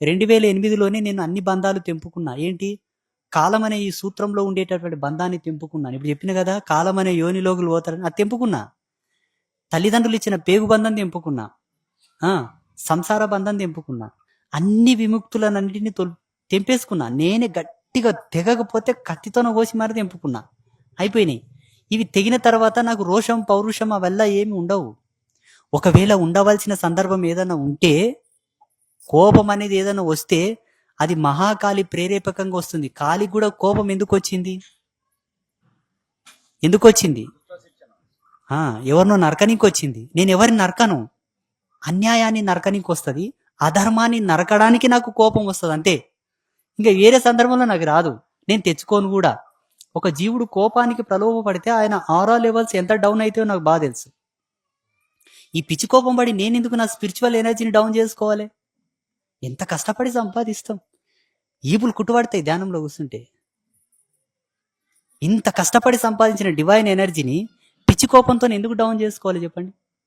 2008లోనే నేను అన్ని బంధాలు తెంపుకున్నా. ఏంటి? కాలం అనే ఈ సూత్రంలో ఉండేటటువంటి బంధాన్ని తెంపుకున్నాను. ఇప్పుడు చెప్పిన గదా! కాలం అనే యోనిలోగులు పోతారని అది తెంపుకున్నా. తల్లిదండ్రులు ఇచ్చిన పేగు బంధం తెంపుకున్నా. ఆ! సంసార బంధం తెంపుకున్నా. అన్ని విముక్తులనన్నిటిని తెంపేసుకున్నా. నేనే గట్టిగా తెగకపోతే కత్తితోన కోసి మరి తెంపుకున్నా. అయిపోయినాయి. ఇవి తెగిన తర్వాత నాకు రోషం, పౌరుషం అవెల్లా ఏమి ఉండవు. ఒకవేళ ఉండవలసిన సందర్భం ఏదైనా ఉంటే, కోపం అనేది ఏదైనా వస్తే అది మహాకాళి ప్రేరేపకంగా వస్తుంది. కాళికి కూడా కోపం ఎందుకొచ్చింది? ఎందుకొచ్చింది? ఎవరినో నరకనీకి వచ్చింది. నేను ఎవరిని నరకను. అన్యాయాన్ని నరకనీకి వస్తుంది. అధర్మాన్ని నరకడానికి నాకు కోపం వస్తుంది అంతే. ఇంకా వేరే సందర్భంలో నాకు రాదు. నేను తెచ్చుకోను కూడా. ఒక జీవుడు కోపానికి ప్రలోభపడితే ఆయన ఆరా లెవెల్స్ ఎంత డౌన్ అవుతాయో నాకు బాగా తెలుసు. ఈ పిచ్చి కోపం పడి నేను ఎందుకు నా స్పిరిచువల్ ఎనర్జీని డౌన్ చేసుకోవాలి? ఎంత కష్టపడి సంపాదిస్తాం. ఈపులు కుట్టుబడతాయి ధ్యానంలో కూర్చుంటే. ఇంత కష్టపడి సంపాదించిన డివైన్ ఎనర్జీని పిచ్చి కోపంతో ఎందుకు డౌన్ చేసుకోవాలి చెప్పండి?